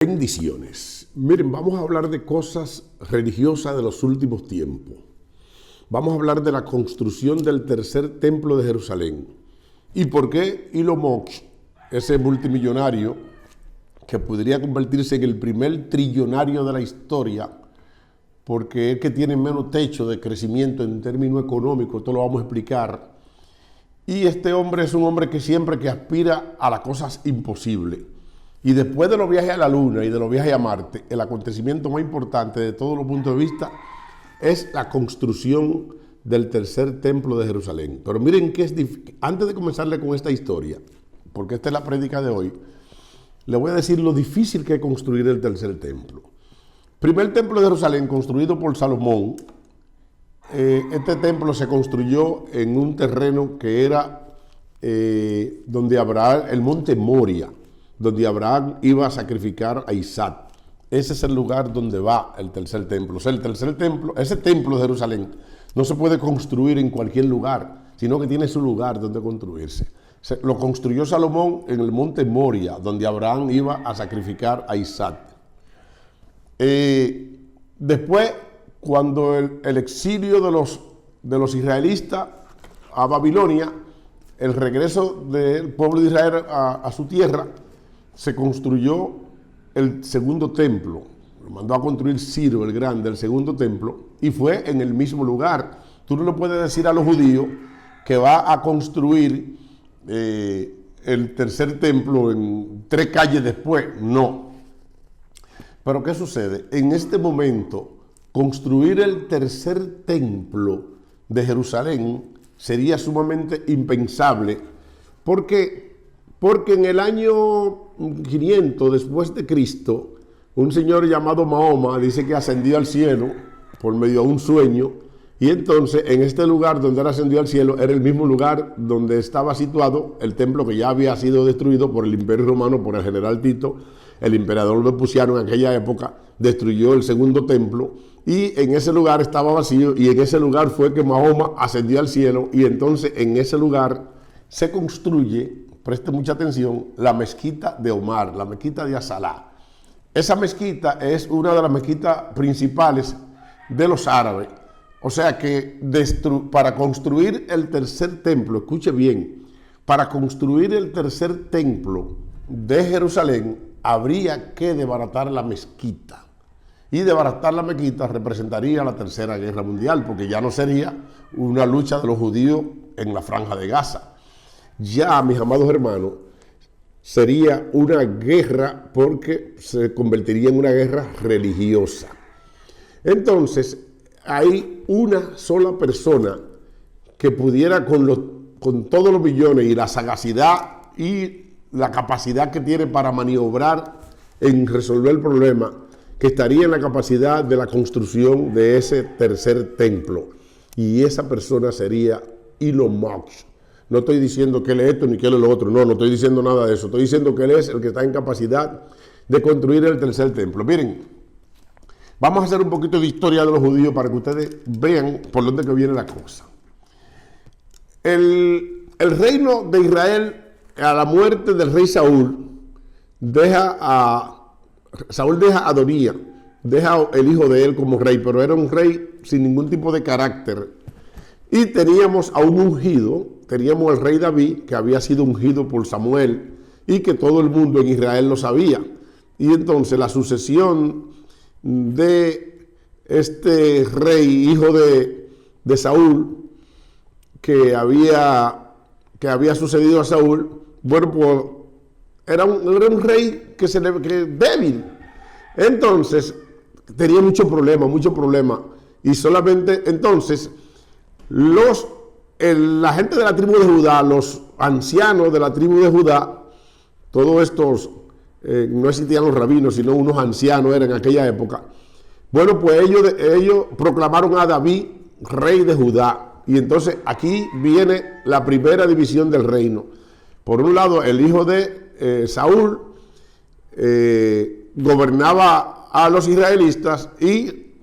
Bendiciones. Miren, vamos a hablar de cosas religiosas de los últimos tiempos. Vamos a hablar de la construcción del tercer templo de Jerusalén. ¿Y por qué Elon Musk, ese multimillonario que podría convertirse en el primer trillonario de la historia, porque es que tiene menos techo de crecimiento en términos económicos, esto lo vamos a explicar. Y este hombre es un hombre que siempre aspira a las cosas imposibles. Y después de los viajes a la Luna y de los viajes a Marte, el acontecimiento más importante de todos los puntos de vista es la construcción del tercer templo de Jerusalén. Pero miren que es difícil. Antes de comenzarle con esta historia, porque esta es la prédica de hoy, le voy a decir lo difícil que es construir el tercer templo. Primer templo de Jerusalén, construido por Salomón. Este templo se construyó en un terreno que era donde Abraham, el monte Moria, donde Abraham iba a sacrificar a Isaac. Ese es el lugar donde va el tercer templo. O sea, el tercer templo, ese templo de Jerusalén, no se puede construir en cualquier lugar, sino que tiene su lugar donde construirse. Lo construyó Salomón en el monte Moria, donde Abraham iba a sacrificar a Isaac. Después, cuando el exilio de los israelitas a Babilonia, el regreso del pueblo de Israel a su tierra, se construyó el segundo templo. Lo mandó a construir Ciro el Grande, el segundo templo, y fue en el mismo lugar. Tú no le puedes decir a los judíos que va a construir el tercer templo en 3 calles después. No. Pero ¿qué sucede? En este momento, construir el tercer templo de Jerusalén sería sumamente impensable. Porque en el año 500 después de Cristo, un señor llamado Mahoma dice que ascendió al cielo por medio de un sueño, y entonces en este lugar donde él ascendió al cielo era el mismo lugar donde estaba situado el templo que ya había sido destruido por el Imperio Romano, por el general Tito. El emperador Vespasiano en aquella época destruyó el segundo templo, y en ese lugar estaba vacío, y en ese lugar fue que Mahoma ascendió al cielo, y entonces en ese lugar se construye, preste mucha atención, la mezquita de Omar, la mezquita de As-Salá. Esa mezquita es una de las mezquitas principales de los árabes. O sea que para construir el tercer templo, escuche bien, para construir el tercer templo de Jerusalén habría que desbaratar la mezquita. Y desbaratar la mezquita representaría la Tercera Guerra Mundial, porque ya no sería una lucha de los judíos en la Franja de Gaza. Ya, mis amados hermanos, sería una guerra, porque se convertiría en una guerra religiosa. Entonces, hay una sola persona que pudiera con todos los millones y la sagacidad y la capacidad que tiene para maniobrar en resolver el problema, que estaría en la capacidad de la construcción de ese tercer templo. Y esa persona sería Elon Musk. No estoy diciendo que él es esto ni que él es lo otro, no estoy diciendo nada de eso. Estoy diciendo que él es el que está en capacidad de construir el tercer templo. Miren, vamos a hacer un poquito de historia de los judíos para que ustedes vean por dónde que viene la cosa. El reino de Israel, a la muerte del rey Saúl, deja a Adonías, deja el hijo de él como rey, pero era un rey sin ningún tipo de carácter. Y teníamos a un ungido, teníamos al rey David, que había sido ungido por Samuel y que todo el mundo en Israel lo sabía. Y entonces la sucesión de este rey, hijo de Saúl, que había sucedido a Saúl, bueno, pues era un rey que débil. Entonces tenía mucho problema. Y solamente entonces la gente de la tribu de Judá, los ancianos de la tribu de Judá, todos estos, no existían los rabinos, sino unos ancianos eran en aquella época. Bueno, pues ellos proclamaron a David rey de Judá. Y entonces aquí viene la primera división del reino. Por un lado, el hijo de Saúl gobernaba a los israelitas y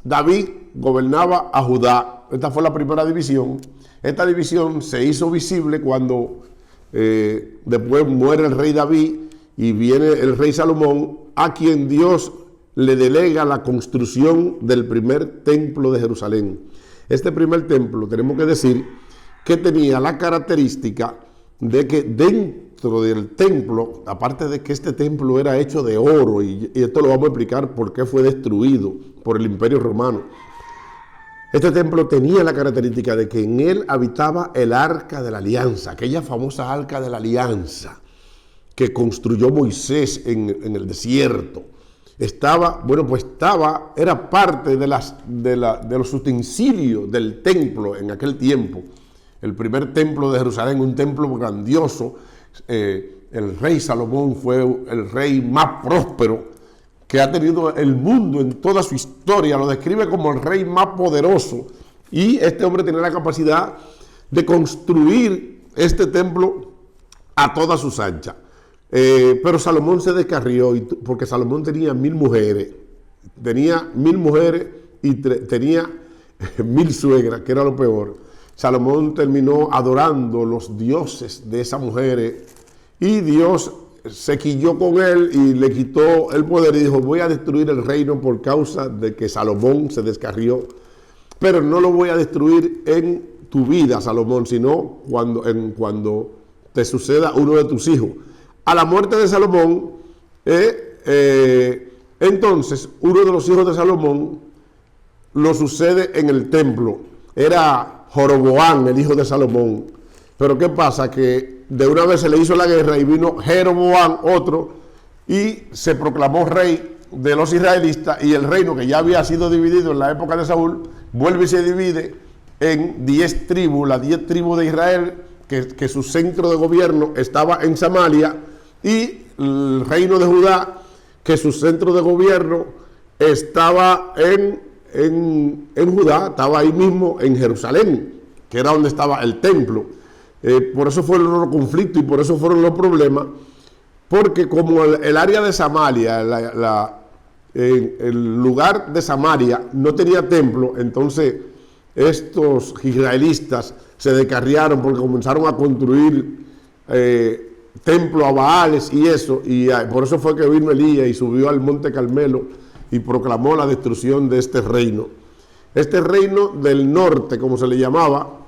David gobernaba a Judá. Esta fue la primera división. Esta división se hizo visible cuando después muere el rey David y viene el rey Salomón, a quien Dios le delega la construcción del primer templo de Jerusalén. Este primer templo, tenemos que decir, que tenía la característica de que dentro del templo, aparte de que este templo era hecho de oro, y esto lo vamos a explicar por qué fue destruido por el Imperio Romano, este templo tenía la característica de que en él habitaba el Arca de la Alianza, aquella famosa Arca de la Alianza que construyó Moisés en el desierto. Era parte de los utensilios del templo en aquel tiempo. El primer templo de Jerusalén, un templo grandioso. El rey Salomón fue el rey más próspero que ha tenido el mundo en toda su historia. Lo describe como el rey más poderoso. Y este hombre tenía la capacidad de construir este templo a todas sus anchas. Pero Salomón se descarrió porque Salomón tenía 1000 mujeres. Tenía 1000 mujeres y tenía 1000 suegras, que era lo peor. Salomón terminó adorando los dioses de esas mujeres y Dios se quilló con él y le quitó el poder y dijo: voy a destruir el reino por causa de que Salomón se descarrió, pero no lo voy a destruir en tu vida, Salomón, sino cuando te suceda uno de tus hijos. A la muerte de Salomón, entonces uno de los hijos de Salomón lo sucede en el templo. Era Joroboam, el hijo de Salomón. Pero ¿qué pasa? Que de una vez se le hizo la guerra y vino Jeroboam, otro, y se proclamó rey de los israelitas, y el reino que ya había sido dividido en la época de Saúl, vuelve y se divide en 10 tribus, las 10 tribus de Israel, que su centro de gobierno estaba en Samaria, y el reino de Judá, que su centro de gobierno estaba en Judá, estaba ahí mismo en Jerusalén, que era donde estaba el templo. Por eso fueron los conflictos y por eso fueron los problemas, porque como el área de Samaria, el lugar de Samaria no tenía templo, entonces estos israelitas se descarriaron porque comenzaron a construir templo a Baales y eso, y por eso fue que vino Elías y subió al monte Carmelo y proclamó la destrucción de este reino. Este reino del norte, como se le llamaba,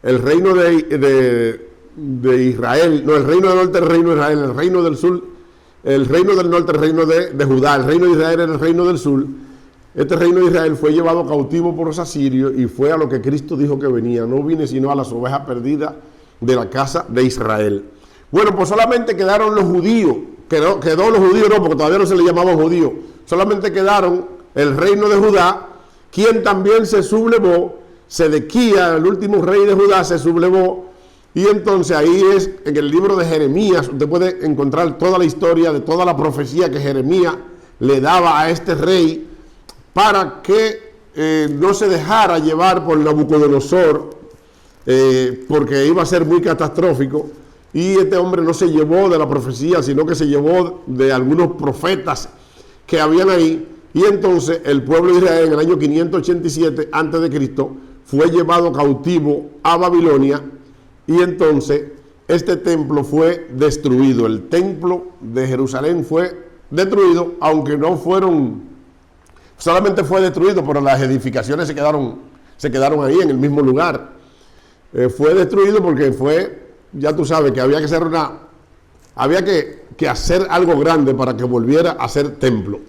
el reino de Israel, no, el reino del norte, el reino de Israel, el reino del sur, el reino del norte, el reino de Judá, el reino de Israel era el reino del sur. Este reino de Israel fue llevado cautivo por los asirios y fue a lo que Cristo dijo que venía. No vine sino a las ovejas perdidas de la casa de Israel. Bueno, pues solamente quedaron los judíos, quedó los judíos, no, porque todavía no se le llamaban judíos, solamente quedaron el reino de Judá, quien también se sublevó. Sedequías, el último rey de Judá, se sublevó, y entonces ahí es, en el libro de Jeremías, usted puede encontrar toda la historia de toda la profecía que Jeremías le daba a este rey para que no se dejara llevar por Nabucodonosor, porque iba a ser muy catastrófico, y este hombre no se llevó de la profecía, sino que se llevó de algunos profetas que habían ahí, y entonces el pueblo de Israel en el año 587 a.C. fue llevado cautivo a Babilonia, y entonces este templo fue destruido. El templo de Jerusalén fue destruido, aunque no solamente fue destruido, pero las edificaciones se quedaron ahí en el mismo lugar. Fue destruido porque ya tú sabes que había que hacer algo grande para que volviera a ser templo.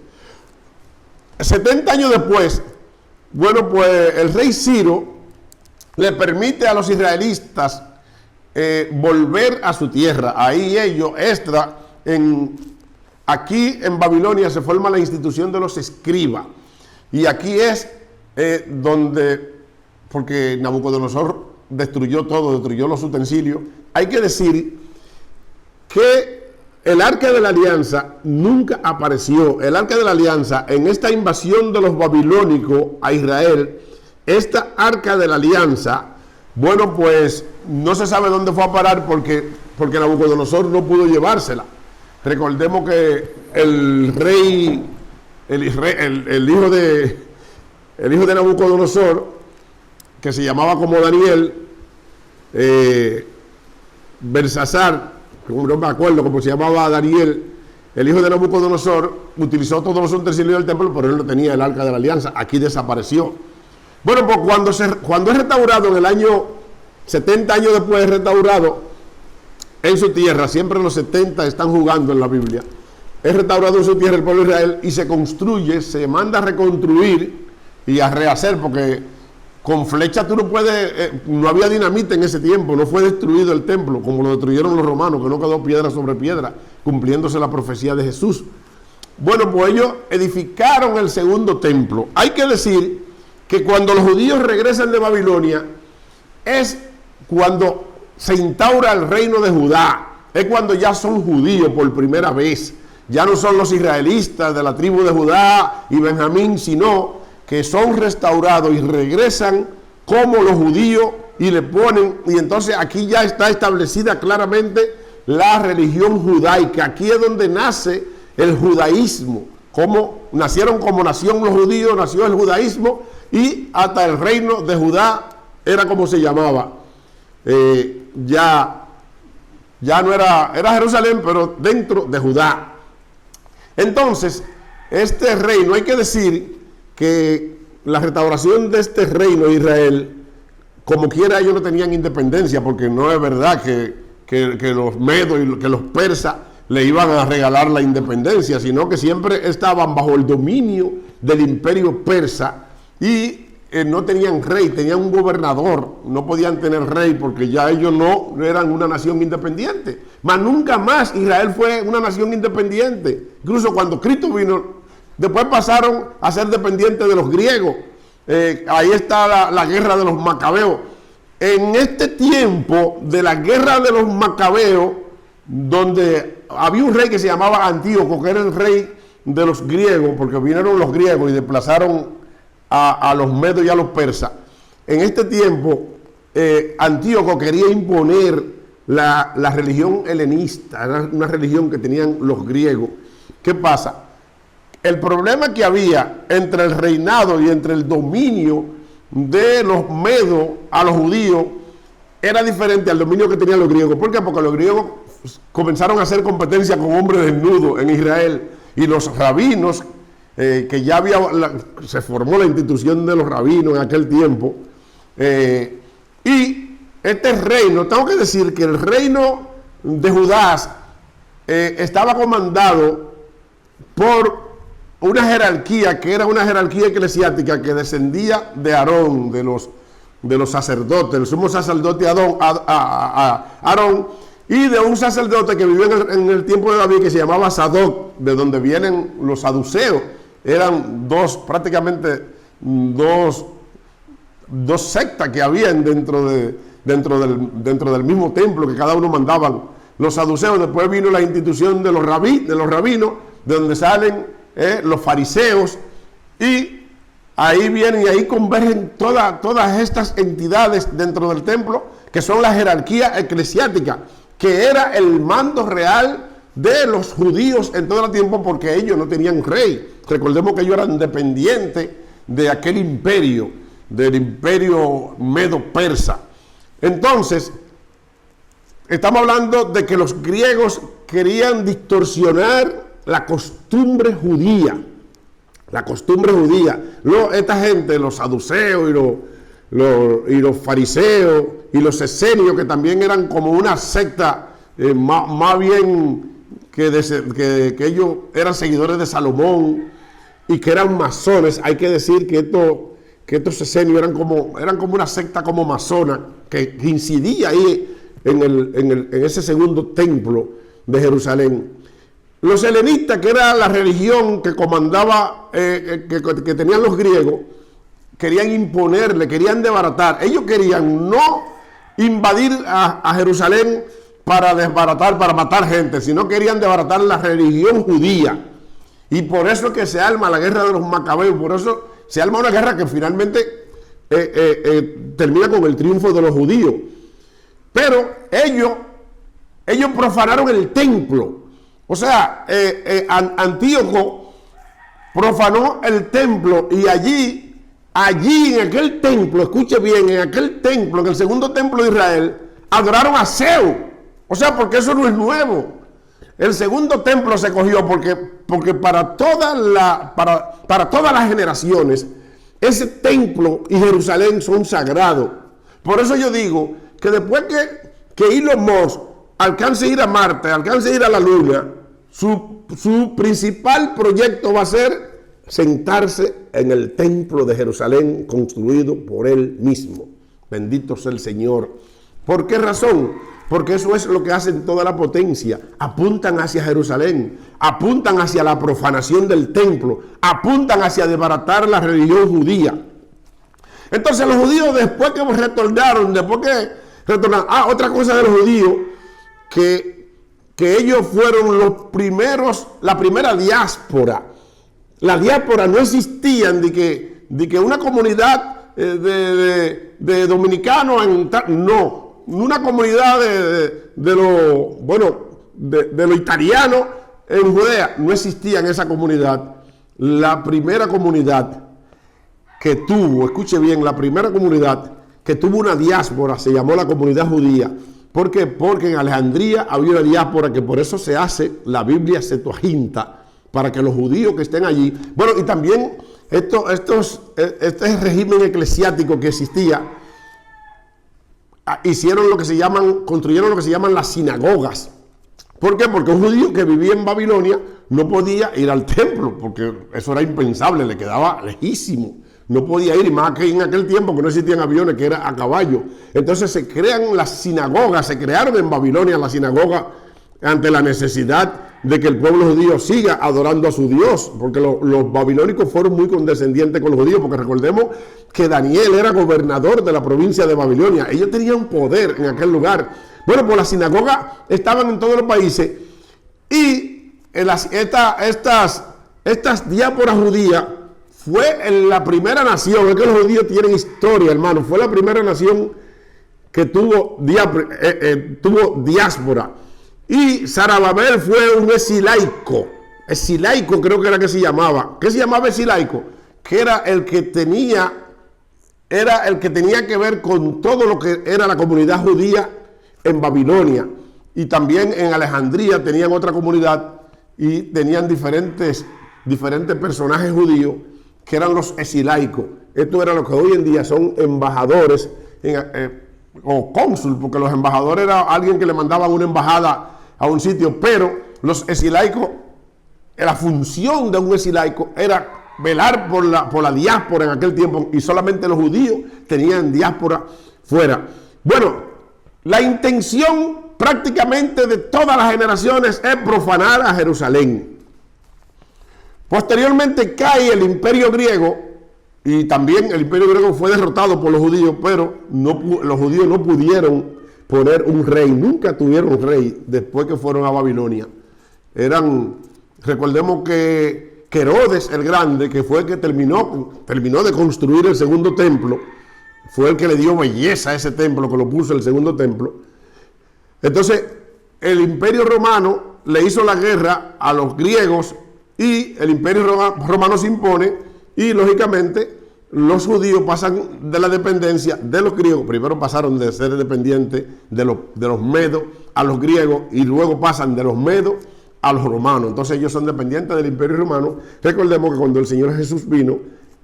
70 años después, bueno, pues el rey Ciro le permite a los israelitas volver a su tierra. Ahí ellos, aquí en Babilonia se forma la institución de los escribas. Y aquí es porque Nabucodonosor destruyó todo, destruyó los utensilios. Hay que decir que el Arca de la Alianza nunca apareció. El Arca de la Alianza, en esta invasión de los babilónicos a Israel, esta Arca de la Alianza, bueno, pues no se sabe dónde fue a parar porque Nabucodonosor no pudo llevársela. Recordemos que el hijo de Nabucodonosor, que se llamaba como Daniel, Belsasar, como no me acuerdo cómo se llamaba, Daniel, el hijo de Nabucodonosor, utilizó todos los utensilios del templo, pero él no tenía el arca de la alianza. Aquí desapareció. Bueno, pues cuando es restaurado en el año 70 años después, es restaurado en su tierra, siempre los 70 están jugando en la Biblia, es restaurado en su tierra el pueblo de Israel y se construye, se manda a reconstruir y a rehacer, porque con flecha tú no puedes, no había dinamita en ese tiempo, no fue destruido el templo como lo destruyeron los romanos, que no quedó piedra sobre piedra, cumpliéndose la profecía de Jesús. Bueno, pues ellos edificaron el segundo templo. Hay que decir que cuando los judíos regresan de Babilonia, es cuando se instaura el reino de Judá, es cuando ya son judíos por primera vez, ya no son los israelitas de la tribu de Judá y Benjamín, sino que son restaurados y regresan como los judíos y le ponen, y entonces aquí ya está establecida claramente la religión judaica. Aquí es donde nace el judaísmo, como nacieron como nación los judíos, nació el judaísmo, y hasta el reino de Judá era como se llamaba. Ya no era Jerusalén, pero dentro de Judá. Entonces, este reino, hay que decir que la restauración de este reino de Israel, como quiera, ellos no tenían independencia, porque no es verdad que los medos y que los persas le iban a regalar la independencia, sino que siempre estaban bajo el dominio del imperio persa y no tenían rey, tenían un gobernador, no podían tener rey porque ya ellos no eran una nación independiente. Mas nunca más Israel fue una nación independiente. Incluso cuando Cristo vino, después pasaron a ser dependientes de los griegos. Ahí está la guerra de los macabeos. En este tiempo de la guerra de los macabeos, donde había un rey que se llamaba Antíoco, que era el rey de los griegos, porque vinieron los griegos y desplazaron a los medos y a los persas. En este tiempo, Antíoco quería imponer la religión helenista, era una religión que tenían los griegos. ¿Qué pasa? El problema que había entre el reinado y entre el dominio de los medos a los judíos era diferente al dominio que tenían los griegos. ¿Por qué? Porque los griegos comenzaron a hacer competencia con hombres desnudos en Israel, y los rabinos, que ya se formó la institución de los rabinos en aquel tiempo, y este reino, tengo que decir que el reino de Judá estaba comandado por una jerarquía que era una jerarquía eclesiástica que descendía de Aarón, de los sacerdotes, el sumo sacerdote Aarón, y de un sacerdote que vivió en el tiempo de David, que se llamaba Sadoc, de donde vienen los saduceos. Eran prácticamente dos sectas que habían dentro del mismo templo, que cada uno mandaban los saduceos. Después vino la institución de los rabinos, de donde salen los fariseos, y ahí vienen y ahí convergen todas estas entidades dentro del templo, que son la jerarquía eclesiástica, que era el mando real de los judíos en todo el tiempo, porque ellos no tenían rey. Recordemos que ellos eran dependientes de aquel imperio, del imperio medo-persa. Entonces, estamos hablando de que los griegos querían distorsionar la costumbre judía. La costumbre judía. Esta gente, los saduceos y los fariseos y los esenios, que también eran como una secta, más bien que ellos eran seguidores de Salomón y que eran masones. Hay que decir que estos esenios eran como una secta como masona que incidía ahí en ese segundo templo de Jerusalén. Los helenistas, que era la religión que comandaba, que tenían los griegos, querían imponerle, querían desbaratar. Ellos querían no invadir a Jerusalén para desbaratar, para matar gente, sino querían desbaratar la religión judía. Y por eso es que se arma la guerra de los macabeos, por eso se arma una guerra que finalmente termina con el triunfo de los judíos. Pero ellos profanaron el templo. O sea, Antíoco profanó el templo, y allí en aquel templo, escuche bien, en aquel templo, en el segundo templo de Israel, adoraron a Zeus. O sea, porque eso no es nuevo. El segundo templo se cogió porque para todas las generaciones, ese templo y Jerusalén son sagrados. Por eso yo digo que después que Elon Musk alcance a ir a Marte, alcance a ir a la Luna, su principal proyecto va a ser sentarse en el templo de Jerusalén construido por él mismo. Bendito sea el Señor. ¿Por qué razón? Porque eso es lo que hacen toda la potencia. Apuntan hacia Jerusalén, apuntan hacia la profanación del templo, apuntan hacia desbaratar la religión judía. Entonces los judíos después que retornaron, otra cosa de los judíos, que ellos fueron los primeros, la primera diáspora. La diáspora no existía de que una comunidad de dominicanos, no, una comunidad de los italianos en Judea, no existía en esa comunidad. La primera comunidad que tuvo, escuche bien, la primera comunidad que tuvo una diáspora se llamó la comunidad judía. ¿Por qué? Porque en Alejandría había una diáspora, que por eso se hace la Biblia Septuaginta, para que los judíos que estén allí, bueno, y también este régimen eclesiástico que existía, construyeron lo que se llaman las sinagogas. ¿Por qué? Porque un judío que vivía en Babilonia no podía ir al templo, porque eso era impensable, le quedaba lejísimo. No podía ir, y más que en aquel tiempo que no existían aviones, que era a caballo. Entonces se crean las sinagogas, se crearon en Babilonia las sinagogas ante la necesidad de que el pueblo judío siga adorando a su Dios, porque los babilónicos fueron muy condescendientes con los judíos, porque recordemos que Daniel era gobernador de la provincia de Babilonia. Ellos tenían poder en aquel lugar. Bueno, pues las sinagogas estaban en todos los países, y estas diásporas judías fue en la primera nación. Es que los judíos tienen historia, hermano. Fue la primera nación que tuvo diáspora. Y Zarababel fue un esilaico. Esilaico creo que era que se llamaba. ¿Qué se llamaba esilaico? Que era el que tenía que ver con todo lo que era la comunidad judía en Babilonia. Y también en Alejandría tenían otra comunidad y tenían diferentes personajes judíos que eran los esilaicos. Esto era lo que hoy en día son embajadores o cónsul, porque los embajadores era alguien que le mandaba una embajada a un sitio, pero los esilaicos, la función de un esilaico era velar por la diáspora en aquel tiempo, y solamente los judíos tenían diáspora fuera. Bueno, la intención prácticamente de todas las generaciones es profanar a Jerusalén. Posteriormente cae el imperio griego, y también el imperio griego fue derrotado por los judíos, pero los judíos no pudieron poner un rey, nunca tuvieron rey después que fueron a Babilonia. Recordemos que Herodes el Grande, que fue el que terminó de construir el segundo templo, fue el que le dio belleza a ese templo, que lo puso el segundo templo. Entonces, el imperio romano le hizo la guerra a los griegos, y el imperio romano se impone, y lógicamente los judíos pasan de la dependencia de los griegos. Primero pasaron de ser dependientes de los medos a los griegos, y luego pasan de los medos a los romanos. Entonces ellos son dependientes del imperio romano. Recordemos que cuando el Señor Jesús vino,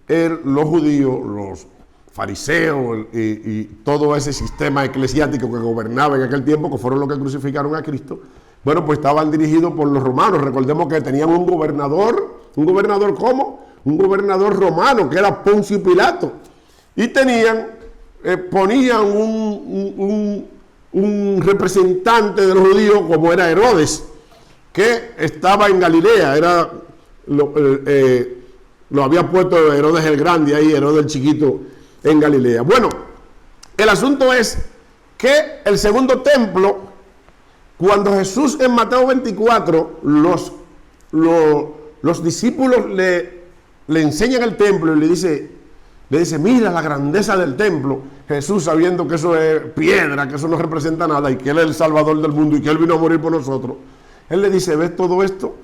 los judíos, los fariseos y todo ese sistema eclesiástico que gobernaba en aquel tiempo, que fueron los que crucificaron a Cristo, bueno, pues estaban dirigidos por los romanos. Recordemos que tenían un gobernador ¿cómo? Un gobernador romano, que era Poncio Pilato, y ponían un representante de los judíos, como era Herodes, que estaba en Galilea. Lo había puesto Herodes el Grande ahí, Herodes el Chiquito en Galilea. Bueno, el asunto es que el segundo templo, cuando Jesús en Mateo 24, los discípulos le enseñan el templo y le dice, mira la grandeza del templo. Jesús, sabiendo que eso es piedra, que eso no representa nada, y que Él es el Salvador del mundo, y que Él vino a morir por nosotros, Él le dice, ¿ves todo esto?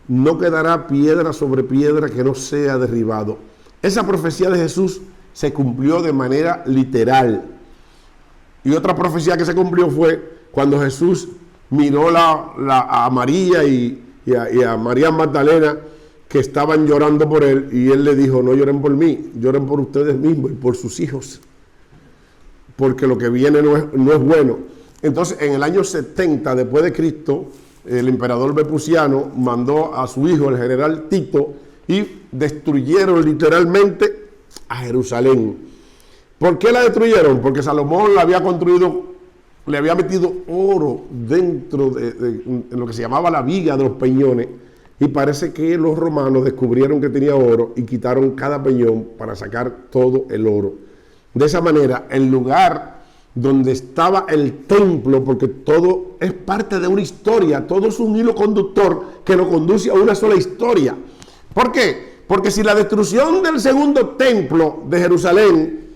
No quedará piedra sobre piedra que no sea derribado. Esa profecía de Jesús se cumplió de manera literal. Y otra profecía que se cumplió fue cuando Jesús miró a María y a María Magdalena, que estaban llorando por él, y él le dijo: no lloren por mí, lloren por ustedes mismos y por sus hijos, porque lo que viene no es bueno. Entonces, en el año 70 después de Cristo, el emperador Vespuciano mandó a su hijo, el general Tito, y destruyeron literalmente a Jerusalén. ¿Por qué la destruyeron? Porque Salomón la había construido, le había metido oro dentro de lo que se llamaba la viga de los peñones, y parece que los romanos descubrieron que tenía oro y quitaron cada peñón para sacar todo el oro. De esa manera, el lugar donde estaba el templo, porque todo es parte de una historia, todo es un hilo conductor que lo conduce a una sola historia. ¿Por qué? Porque si la destrucción del segundo templo de Jerusalén,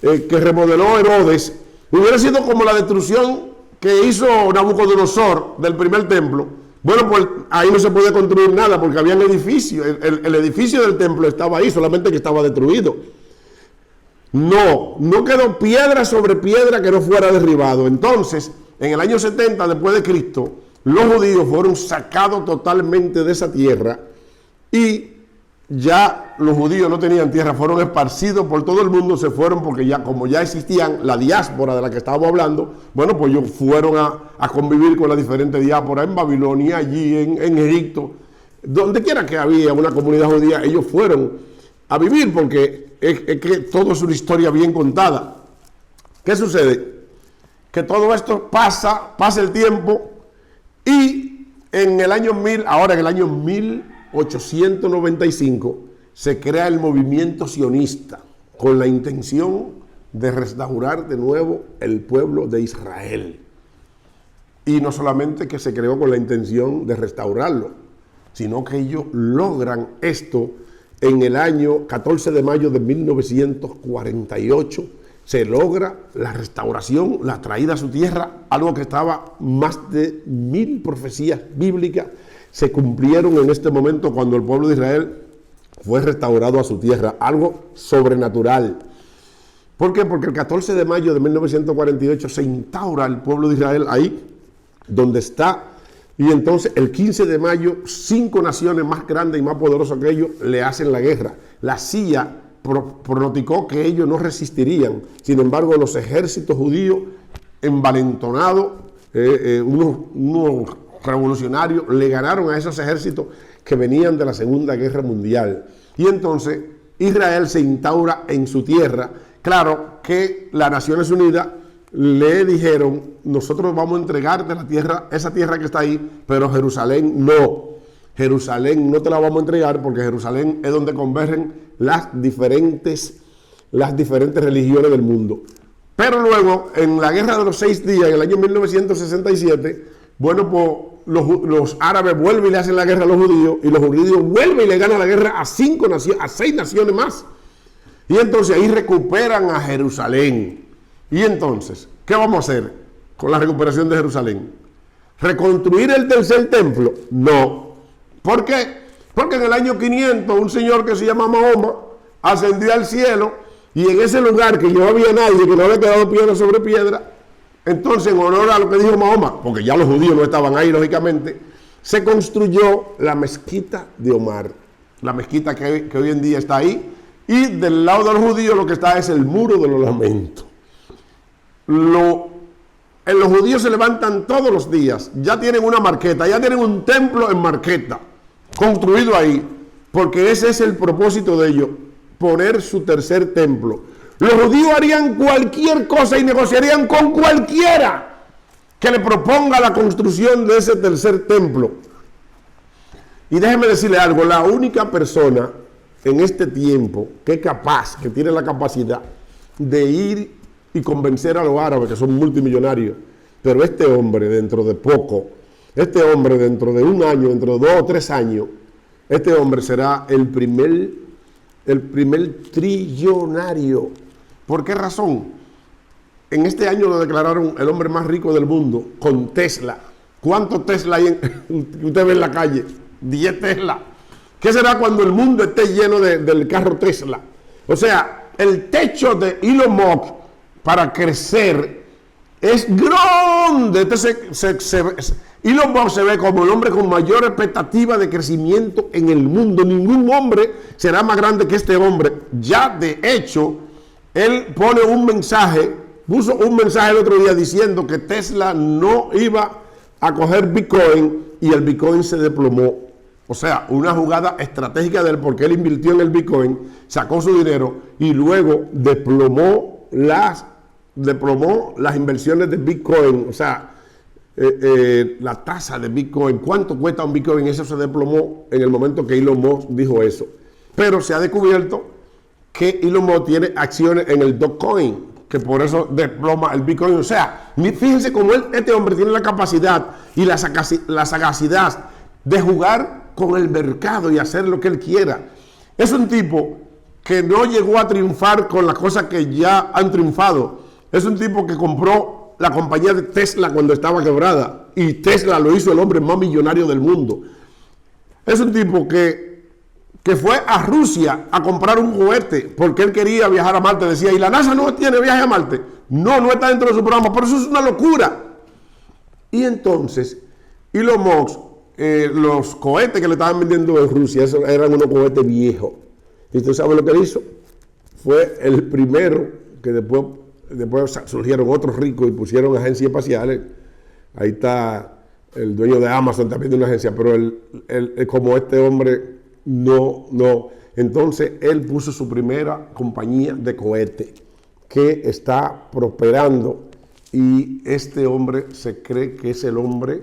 que remodeló Herodes, hubiera sido como la destrucción que hizo Nabucodonosor del primer templo, bueno, pues ahí no se podía construir nada, porque había un edificio, el edificio del templo estaba ahí, solamente que estaba destruido. No quedó piedra sobre piedra que no fuera derribado. Entonces, en el año 70 después de Cristo, los judíos fueron sacados totalmente de esa tierra, y ya los judíos no tenían tierra, fueron esparcidos por todo el mundo, se fueron, porque ya, como ya existían la diáspora de la que estábamos hablando, bueno, pues ellos fueron a convivir con la diferente diáspora en Babilonia, allí en Egipto, donde quiera que había una comunidad judía, ellos fueron a vivir, porque es que todo es una historia bien contada. ¿Qué sucede? Que todo esto pasa el tiempo, y en el año 1895 se crea el movimiento sionista con la intención de restaurar de nuevo el pueblo de Israel. Y no solamente que se creó con la intención de restaurarlo, sino que ellos logran esto en el año 14 de mayo de 1948. Se logra la restauración, la traída a su tierra, algo que estaba más de 1000 profecías bíblicas se cumplieron en este momento cuando el pueblo de Israel fue restaurado a su tierra, algo sobrenatural. ¿Por qué? Porque el 14 de mayo de 1948 se instaura el pueblo de Israel ahí donde está, y entonces el 15 de mayo 5 naciones más grandes y más poderosas que ellos le hacen la guerra. La CIA pronosticó que ellos no resistirían. Sin embargo, los ejércitos judíos envalentonados, unos revolucionarios, le ganaron a esos ejércitos que venían de la Segunda Guerra Mundial. Y entonces Israel se instaura en su tierra. Claro que las Naciones Unidas le dijeron: nosotros vamos a entregarte la tierra, esa tierra que está ahí, pero Jerusalén no. Jerusalén no te la vamos a entregar, porque Jerusalén es donde convergen las diferentes religiones del mundo. Pero luego, en la Guerra de los 6 días, en el año 1967, bueno, pues los árabes vuelven y le hacen la guerra a los judíos, y los judíos vuelven y le ganan la guerra a 6 naciones más. Y entonces ahí recuperan a Jerusalén. Y entonces, ¿qué vamos a hacer con la recuperación de Jerusalén? ¿Reconstruir el tercer templo? No. ¿Por qué? Porque en el año 500 un señor que se llama Mahoma ascendió al cielo, y en ese lugar que no había nadie, que no había quedado piedra sobre piedra, entonces, en honor a lo que dijo Mahoma, porque ya los judíos no estaban ahí, lógicamente, se construyó la mezquita de Omar, la mezquita que hoy en día está ahí, y del lado de los judíos lo que está es el muro de los lamentos. Los judíos se levantan todos los días, ya tienen una marqueta, ya tienen un templo en Marqueta, construido ahí, porque ese es el propósito de ellos, poner su tercer templo. Los judíos harían cualquier cosa y negociarían con cualquiera que le proponga la construcción de ese tercer templo. Y déjeme decirle algo: la única persona en este tiempo que es capaz, que tiene la capacidad de ir y convencer a los árabes, que son multimillonarios, pero este hombre dentro de poco, este hombre dentro de un año, dentro de 2 o 3 años, este hombre será el primer trillonario. ¿Por qué razón? En este año lo declararon el hombre más rico del mundo, con Tesla. ¿Cuántos Tesla hay usted ve en la calle? 10 Tesla. ¿Qué será cuando el mundo esté lleno del carro Tesla? O sea, el techo de Elon Musk para crecer es grande. Elon Musk se ve como el hombre con mayor expectativa de crecimiento en el mundo. Ningún hombre será más grande que este hombre. Ya de hecho, él pone un mensaje, puso un mensaje el otro día diciendo que Tesla no iba a coger Bitcoin y el Bitcoin se desplomó. O sea, una jugada estratégica de él, porque él invirtió en el Bitcoin, sacó su dinero y luego desplomó las inversiones de Bitcoin. O sea, la tasa de Bitcoin, ¿cuánto cuesta un Bitcoin? Eso se desplomó en el momento que Elon Musk dijo eso. Pero se ha descubierto que Elon Musk tiene acciones en el Dogecoin, que por eso desploma el Bitcoin. O sea, fíjense cómo este hombre tiene la capacidad y la sagacidad de jugar con el mercado y hacer lo que él quiera. Es un tipo que no llegó a triunfar con las cosas que ya han triunfado. Es un tipo que compró la compañía de Tesla cuando estaba quebrada, y Tesla lo hizo el hombre más millonario del mundo. Es un tipo que fue a Rusia a comprar un cohete porque él quería viajar a Marte. Decía, ¿y la NASA no tiene viaje a Marte? No está dentro de su programa, por eso es una locura. Y entonces, Elon Musk, los cohetes que le estaban vendiendo en Rusia, esos eran unos cohetes viejos. ¿Y usted sabe lo que hizo? Fue el primero que después surgieron otros ricos y pusieron agencias espaciales. Ahí está el dueño de Amazon, también de una agencia, pero él como este hombre no. Entonces él puso su primera compañía de cohete que está prosperando, y este hombre se cree que es el hombre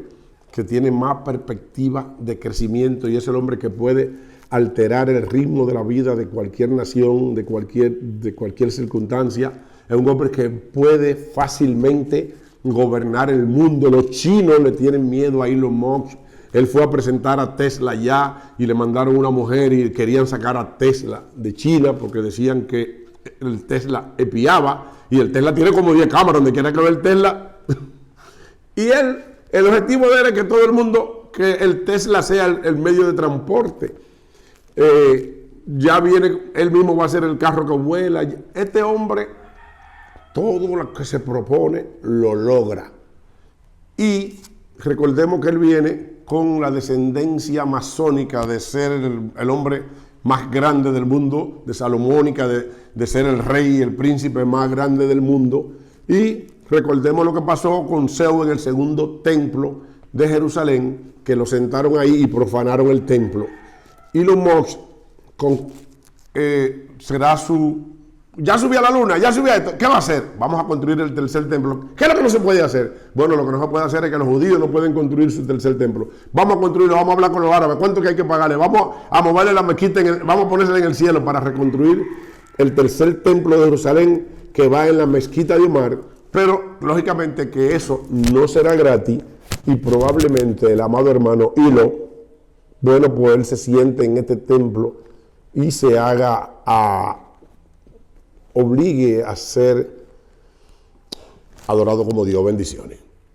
que tiene más perspectiva de crecimiento y es el hombre que puede alterar el ritmo de la vida de cualquier nación, de cualquier circunstancia. Es un hombre que puede fácilmente gobernar el mundo. Los chinos le tienen miedo a Elon Musk. Él fue a presentar a Tesla ya y le mandaron una mujer y querían sacar a Tesla de China porque decían que el Tesla espiaba, y el Tesla tiene como 10 cámaras donde quiera que ver el Tesla. Y el objetivo de él es que todo el mundo, que el Tesla sea el medio de transporte. Ya viene, él mismo va a ser el carro que vuela. Este hombre, todo lo que se propone lo logra. Y recordemos que él viene con la descendencia masónica de ser el hombre más grande del mundo, de salomónica, de ser el rey y el príncipe más grande del mundo. Y recordemos lo que pasó con Zeus en el segundo templo de Jerusalén, que lo sentaron ahí y profanaron el templo. Elon Musk será ya subió a la luna, ya subió a esto. ¿Qué va a hacer? Vamos a construir el tercer templo. ¿Qué es lo que no se puede hacer? Bueno, lo que no se puede hacer es que los judíos no pueden construir su tercer templo. Vamos a construirlo, vamos a hablar con los árabes. ¿Cuánto que hay que pagarle? Vamos a moverle la mezquita, vamos a ponérsela en el cielo para reconstruir el tercer templo de Jerusalén que va en la mezquita de Omar. Pero, lógicamente, que eso no será gratis, y probablemente el amado hermano Elon, bueno, pues él se siente en este templo y se obligue a ser adorado como Dios. Bendiciones.